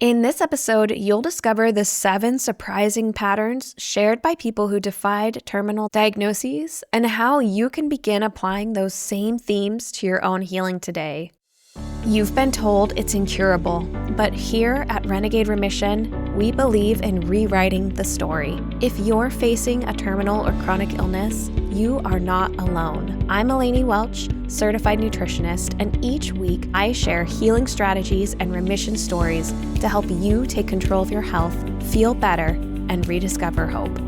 In this episode, you'll discover the 7 surprising patterns shared by people who defied terminal diagnoses and how you can begin applying those same themes to your own healing today. You've been told it's incurable, but here at Renegade Remission, we believe in rewriting the story. If you're facing a terminal or chronic illness, you are not alone. I'm Eleni Welch, certified nutritionist, and each week I share healing strategies and remission stories to help you take control of your health, feel better, and rediscover hope.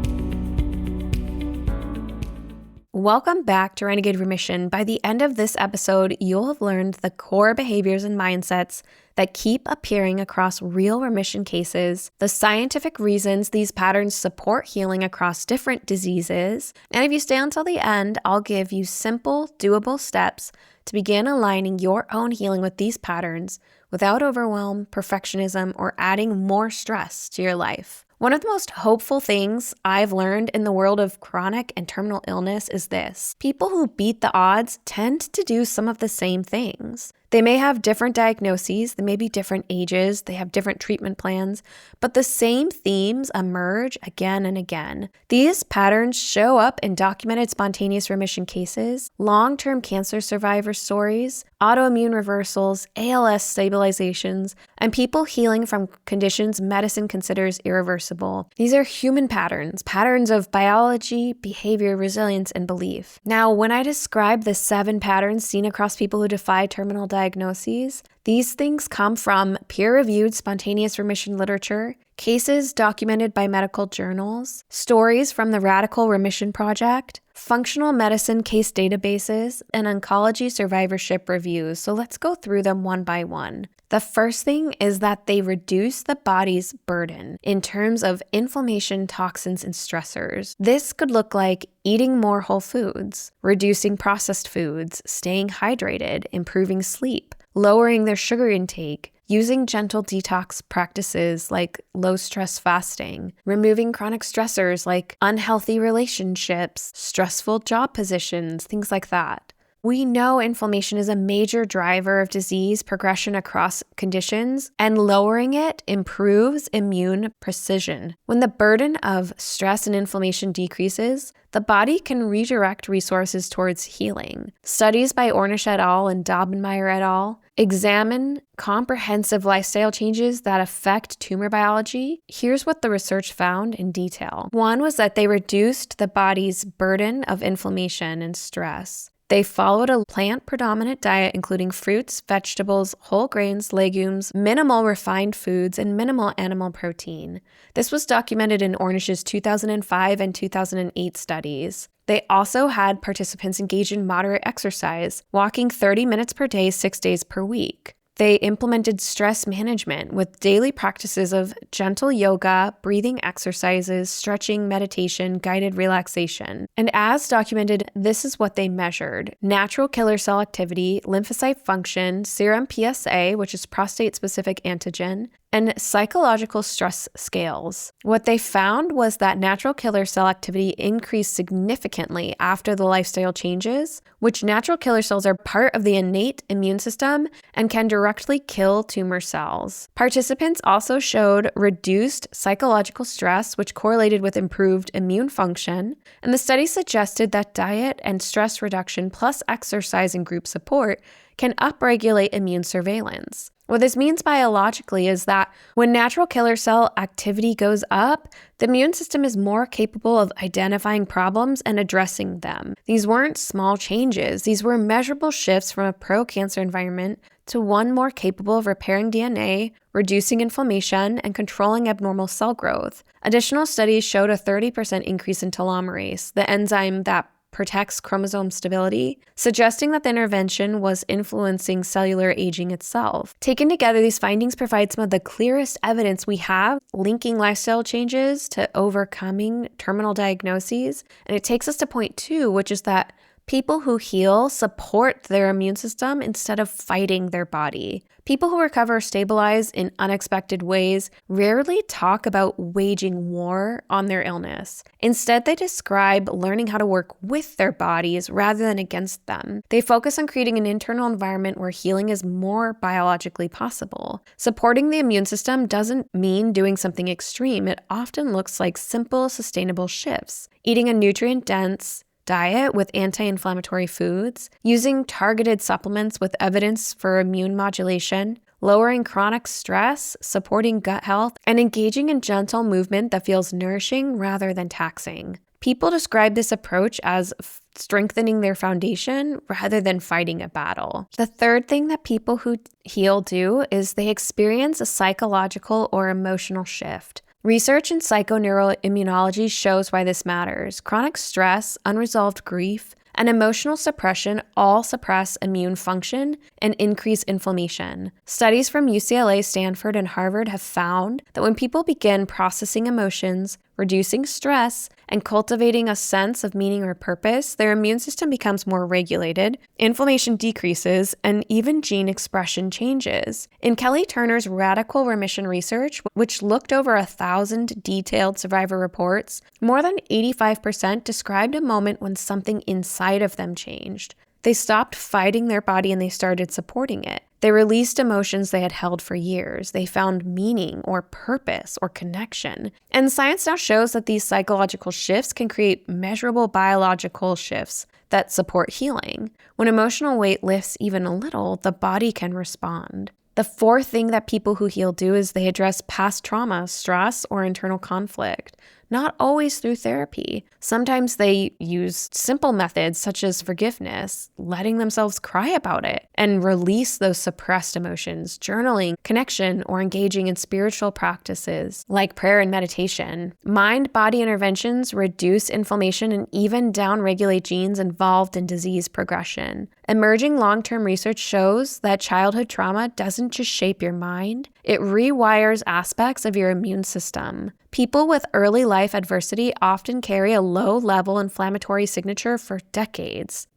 Welcome back to Renegade Remission. By the end of this episode, you'll have learned the core behaviors and mindsets that keep appearing across real remission cases, the scientific reasons these patterns support healing across different diseases, and if you stay until the end, I'll give you simple, doable steps to begin aligning your own healing with these patterns without overwhelm, perfectionism, or adding more stress to your life. One of the most hopeful things I've learned in the world of chronic and terminal illness is this. People who beat the odds tend to do some of the same things. They may have different diagnoses, they may be different ages, they have different treatment plans, but the same themes emerge again and again. These patterns show up in documented spontaneous remission cases, long-term cancer survivor stories, autoimmune reversals, ALS stabilizations, and people healing from conditions medicine considers irreversible. These are human patterns of biology, behavior, resilience, and belief. Now, when I describe the 7 patterns seen across people who defy terminal diagnoses, these things come from peer-reviewed spontaneous remission literature, cases documented by medical journals, stories from the Radical Remission Project, functional medicine case databases, and oncology survivorship reviews. So let's go through them one by one. The first thing is that they reduce the body's burden in terms of inflammation, toxins, and stressors. This could look like eating more whole foods, reducing processed foods, staying hydrated, improving sleep, lowering their sugar intake, using gentle detox practices like low-stress fasting, removing chronic stressors like unhealthy relationships, stressful job positions, things like that. We know inflammation is a major driver of disease progression across conditions, and lowering it improves immune precision. When the burden of stress and inflammation decreases, the body can redirect resources towards healing. Studies by Ornish et al. And Dobbenmeyer et al. Examine comprehensive lifestyle changes that affect tumor biology. Here's what the research found in detail. One was that they reduced the body's burden of inflammation and stress. They followed a plant-predominant diet including fruits, vegetables, whole grains, legumes, minimal refined foods, and minimal animal protein. This was documented in Ornish's 2005 and 2008 studies. They also had participants engage in moderate exercise, walking 30 minutes per day, 6 days per week. They implemented stress management with daily practices of gentle yoga, breathing exercises, stretching, meditation, guided relaxation. And as documented, this is what they measured: natural killer cell activity, lymphocyte function, serum PSA, which is prostate-specific antigen, and psychological stress scales. What they found was that natural killer cell activity increased significantly after the lifestyle changes, which natural killer cells are part of the innate immune system and can directly kill tumor cells. Participants also showed reduced psychological stress, which correlated with improved immune function, and the study suggested that diet and stress reduction plus exercise and group support can upregulate immune surveillance. What this means biologically is that when natural killer cell activity goes up, the immune system is more capable of identifying problems and addressing them. These weren't small changes. These were measurable shifts from a pro-cancer environment to one more capable of repairing DNA, reducing inflammation, and controlling abnormal cell growth. Additional studies showed a 30% increase in telomerase, the enzyme that protects chromosome stability, suggesting that the intervention was influencing cellular aging itself. Taken together, these findings provide some of the clearest evidence we have linking lifestyle changes to overcoming terminal diagnoses. And it takes us to point 2, which is that People who heal support their immune system instead of fighting their body. People who recover stabilize in unexpected ways rarely talk about waging war on their illness. Instead, they describe learning how to work with their bodies rather than against them. They focus on creating an internal environment where healing is more biologically possible. Supporting the immune system doesn't mean doing something extreme. It often looks like simple, sustainable shifts. Eating a nutrient-dense diet with anti-inflammatory foods, using targeted supplements with evidence for immune modulation, lowering chronic stress, supporting gut health, and engaging in gentle movement that feels nourishing rather than taxing. People describe this approach as strengthening their foundation rather than fighting a battle. The third thing that people who heal do is they experience a psychological or emotional shift. Research in psychoneuroimmunology shows why this matters. Chronic stress, unresolved grief, and emotional suppression all suppress immune function and increase inflammation. Studies from UCLA, Stanford, and Harvard have found that when people begin processing emotions, reducing stress, and cultivating a sense of meaning or purpose, their immune system becomes more regulated, inflammation decreases, and even gene expression changes. In Kelly Turner's radical remission research, which looked over 1,000 detailed survivor reports, more than 85% described a moment when something inside of them changed. They stopped fighting their body and they started supporting it. They released emotions they had held for years. They found meaning or purpose or connection. And science now shows that these psychological shifts can create measurable biological shifts that support healing. When emotional weight lifts even a little, the body can respond. The fourth thing that people who heal do is they address past trauma, stress, or internal conflict. Not always through therapy. Sometimes they use simple methods such as forgiveness, letting themselves cry about it, and release those suppressed emotions, journaling, connection, or engaging in spiritual practices like prayer and meditation. Mind-body interventions reduce inflammation and even downregulate genes involved in disease progression. Emerging long-term research shows that childhood trauma doesn't just shape your mind, it rewires aspects of your immune system. People with early life adversity often carry a low-level inflammatory signature for decades.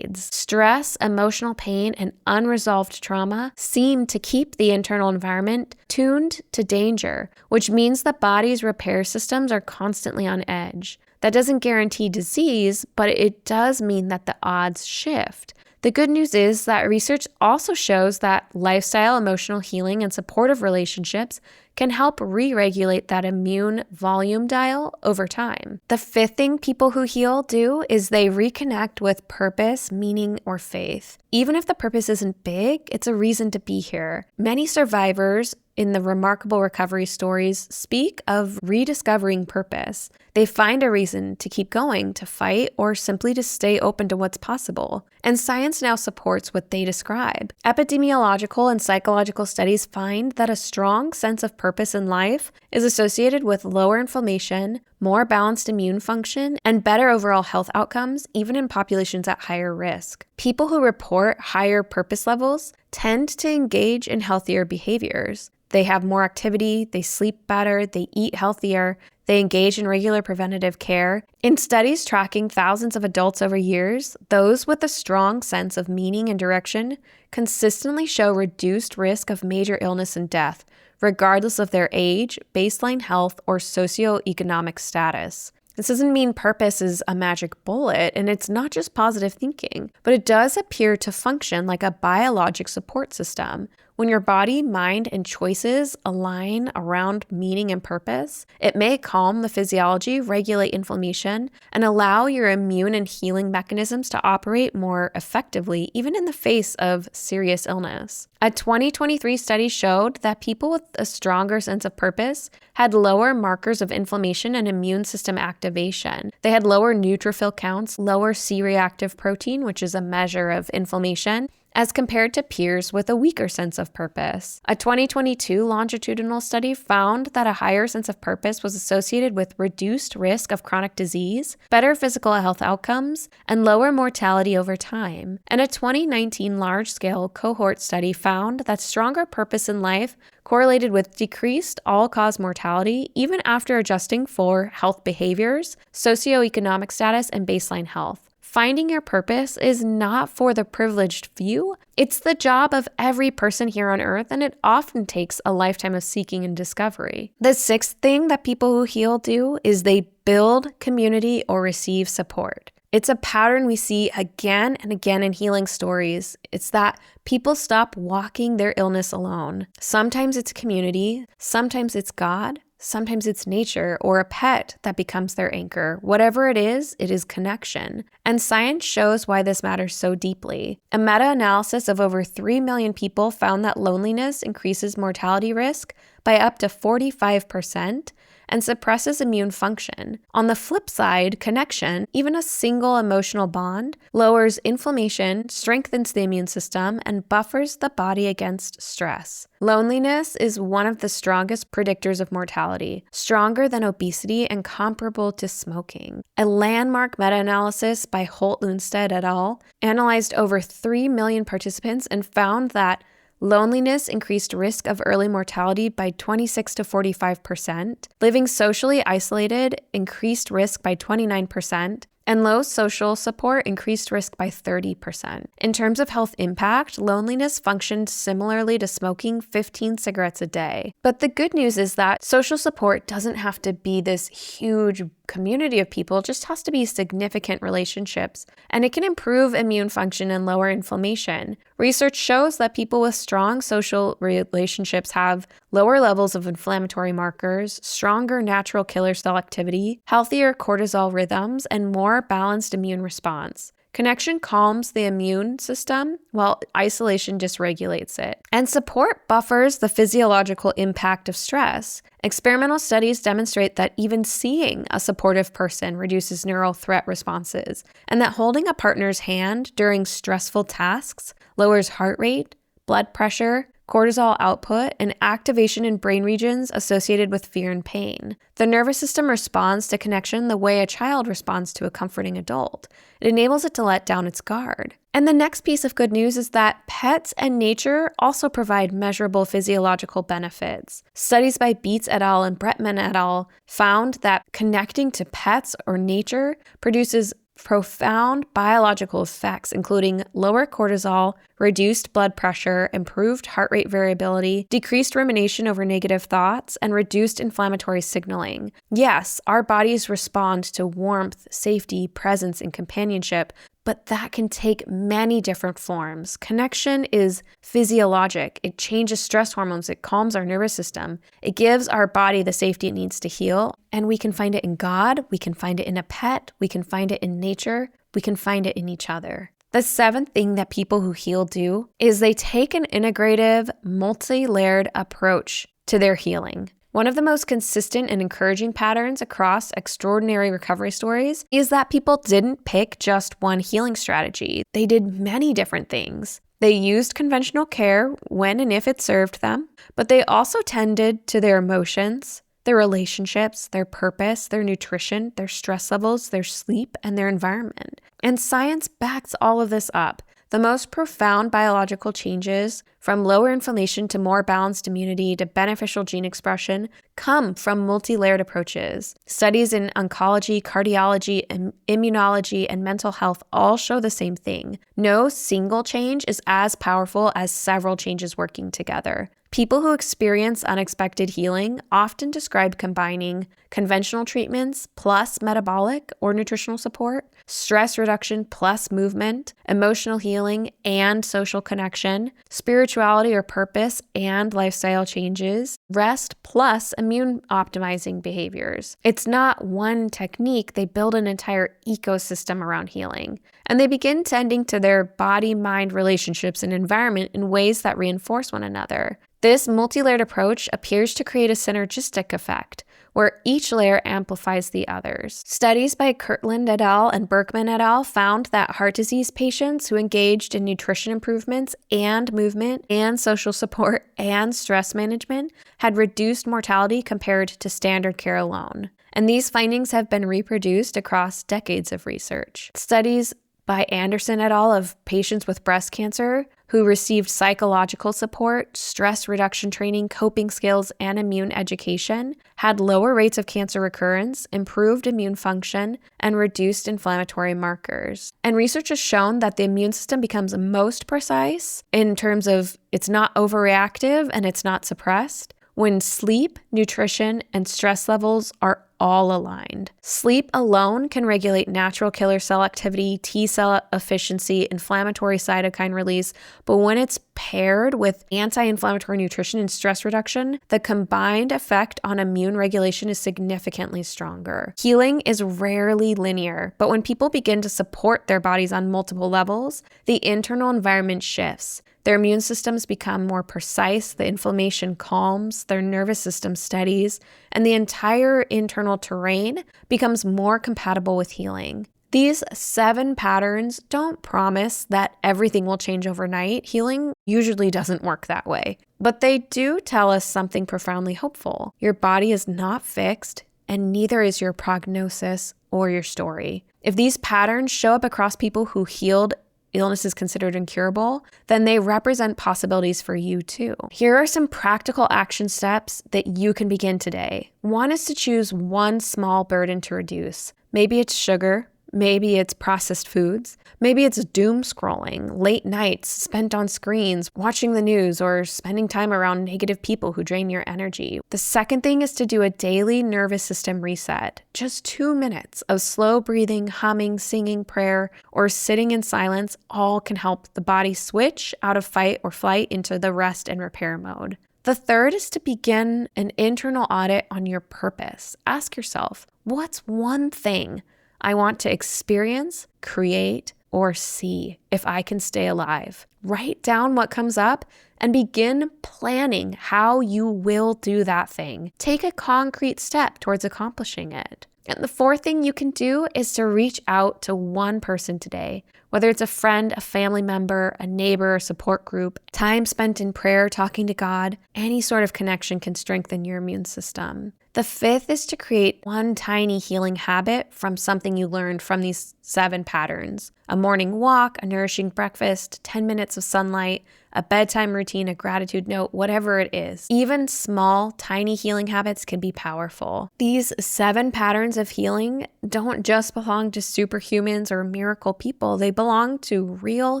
Stress, emotional pain, and unresolved trauma seem to keep the internal environment tuned to danger, which means the body's repair systems are constantly on edge. That doesn't guarantee disease, but it does mean that the odds shift. The good news is that research also shows that lifestyle, emotional healing, and supportive relationships can help re-regulate that immune volume dial over time. The fifth thing people who heal do is they reconnect with purpose, meaning, or faith. Even if the purpose isn't big, it's a reason to be here. Many survivors in the remarkable recovery stories speak of rediscovering purpose. They find a reason to keep going, to fight, or simply to stay open to what's possible. And science now supports what they describe. Epidemiological and psychological studies find that a strong sense of purpose in life is associated with lower inflammation, more balanced immune function, and better overall health outcomes, even in populations at higher risk. People who report higher purpose levels tend to engage in healthier behaviors. They have more activity, they sleep better, they eat healthier, they engage in regular preventative care. In studies tracking thousands of adults over years, those with a strong sense of meaning and direction consistently show reduced risk of major illness and death, regardless of their age, baseline health, or socioeconomic status. This doesn't mean purpose is a magic bullet, and it's not just positive thinking, but it does appear to function like a biologic support system. When your body, mind, and choices align around meaning and purpose, it may calm the physiology, regulate inflammation, and allow your immune and healing mechanisms to operate more effectively, even in the face of serious illness. A 2023 study showed that people with a stronger sense of purpose had lower markers of inflammation and immune system activation. They had lower neutrophil counts, lower C-reactive protein, which is a measure of inflammation, as compared to peers with a weaker sense of purpose. A 2022 longitudinal study found that a higher sense of purpose was associated with reduced risk of chronic disease, better physical health outcomes, and lower mortality over time. And a 2019 large-scale cohort study found that stronger purpose in life correlated with decreased all-cause mortality even after adjusting for health behaviors, socioeconomic status, and baseline health. finding your purpose is not for the privileged few. It's the job of every person here on earth, and it often takes a lifetime of seeking and discovery. The sixth thing that people who heal do is they build community or receive support. It's a pattern we see again and again in healing stories. It's that people stop walking their illness alone. Sometimes it's community, sometimes it's God, sometimes it's nature or a pet that becomes their anchor. Whatever it is connection. And science shows why this matters so deeply. A meta-analysis of over 3 million people found that loneliness increases mortality risk by up to 45%, and suppresses immune function. On the flip side, connection, even a single emotional bond, lowers inflammation, strengthens the immune system, and buffers the body against stress. Loneliness is one of the strongest predictors of mortality, stronger than obesity and comparable to smoking. A landmark meta-analysis by Holt-Lundstedt et al. Analyzed over 3 million participants and found that loneliness increased risk of early mortality by 26 to 45%. Living socially isolated increased risk by 29%. And low social support increased risk by 30%. In terms of health impact, loneliness functioned similarly to smoking 15 cigarettes a day. But the good news is that social support doesn't have to be this huge community of people, it just has to be significant relationships. And it can improve immune function and lower inflammation. Research shows that people with strong social relationships have lower levels of inflammatory markers, stronger natural killer cell activity, healthier cortisol rhythms, and more balanced immune response. Connection calms the immune system, while isolation dysregulates it. And support buffers the physiological impact of stress. Experimental studies demonstrate that even seeing a supportive person reduces neural threat responses, and that holding a partner's hand during stressful tasks lowers heart rate, blood pressure, cortisol output, and activation in brain regions associated with fear and pain. The nervous system responds to connection the way a child responds to a comforting adult. It enables it to let down its guard. And the next piece of good news is that pets and nature also provide measurable physiological benefits. Studies by Beetz et al. And Bretman et al. Found that connecting to pets or nature produces profound biological effects, including lower cortisol, reduced blood pressure, improved heart rate variability, decreased rumination over negative thoughts, and reduced inflammatory signaling. Yes, our bodies respond to warmth, safety, presence, and companionship, but that can take many different forms. Connection is physiologic. It changes stress hormones. It calms our nervous system. It gives our body the safety it needs to heal. And we can find it in God. We can find it in a pet. We can find it in nature. We can find it in each other. The seventh thing that people who heal do is they take an integrative, multi-layered approach to their healing. One of the most consistent and encouraging patterns across extraordinary recovery stories is that people didn't pick just one healing strategy. They did many different things. They used conventional care when and if it served them, but they also tended to their emotions, their relationships, their purpose, their nutrition, their stress levels, their sleep, and their environment. And science backs all of this up. The most profound biological changes, from lower inflammation to more balanced immunity to beneficial gene expression, come from multi-layered approaches. Studies in oncology, cardiology, immunology, and mental health all show the same thing. No single change is as powerful as several changes working together. People who experience unexpected healing often describe combining conventional treatments plus metabolic or nutritional support, stress reduction plus movement, emotional healing and social connection, spirituality or purpose and lifestyle changes, rest plus immune optimizing behaviors. It's not one technique, they build an entire ecosystem around healing. And they begin tending to their body-mind relationships and environment in ways that reinforce one another. This multi-layered approach appears to create a synergistic effect, where each layer amplifies the others. Studies by Kirtland et al. And Berkman et al. Found that heart disease patients who engaged in nutrition improvements and movement and social support and stress management had reduced mortality compared to standard care alone. And these findings have been reproduced across decades of research. Studies by Anderson et al. Of patients with breast cancer who received psychological support, stress reduction training, coping skills, and immune education had lower rates of cancer recurrence, improved immune function, and reduced inflammatory markers. And research has shown that the immune system becomes most precise in terms of it's not overreactive and it's not suppressed when sleep, nutrition, and stress levels are all aligned. Sleep alone can regulate natural killer cell activity, T cell efficiency, inflammatory cytokine release, but when it's paired with anti-inflammatory nutrition and stress reduction, the combined effect on immune regulation is significantly stronger. Healing is rarely linear, but when people begin to support their bodies on multiple levels, the internal environment shifts. Their immune systems become more precise, the inflammation calms, their nervous system steadies, and the entire internal terrain becomes more compatible with healing. These 7 patterns don't promise that everything will change overnight. Healing usually doesn't work that way. But they do tell us something profoundly hopeful. Your body is not fixed, and neither is your prognosis or your story. If these patterns show up across people who healed illness is considered incurable, then they represent possibilities for you too. Here are some practical action steps that you can begin today. One is to choose one small burden to reduce. Maybe it's sugar. Maybe it's processed foods. Maybe it's doom scrolling, late nights spent on screens, watching the news, or spending time around negative people who drain your energy. The second thing is to do a daily nervous system reset. Just 2 minutes of slow breathing, humming, singing, prayer, or sitting in silence all can help the body switch out of fight or flight into the rest and repair mode. The third is to begin an internal audit on your purpose. Ask yourself, what's one thing I want to experience, create, or see if I can stay alive? Write down what comes up and begin planning how you will do that thing. Take a concrete step towards accomplishing it. And the fourth thing you can do is to reach out to one person today, whether it's a friend, a family member, a neighbor, a support group. Time spent in prayer, talking to God, any sort of connection can strengthen your immune system. The fifth is to create one tiny healing habit from something you learned from these 7 patterns. A morning walk, a nourishing breakfast, 10 minutes of sunlight, a bedtime routine, a gratitude note, whatever it is. Even small, tiny healing habits can be powerful. These 7 patterns of healing don't just belong to superhumans or miracle people. They belong to real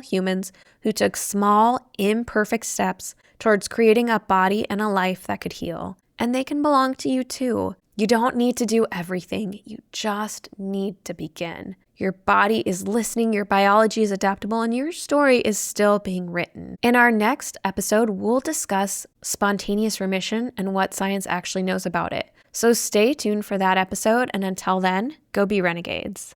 humans who took small, imperfect steps towards creating a body and a life that could heal. And they can belong to you too. You don't need to do everything. You just need to begin. Your body is listening, your biology is adaptable, and your story is still being written. In our next episode, we'll discuss spontaneous remission and what science actually knows about it. So stay tuned for that episode, and until then, go be renegades.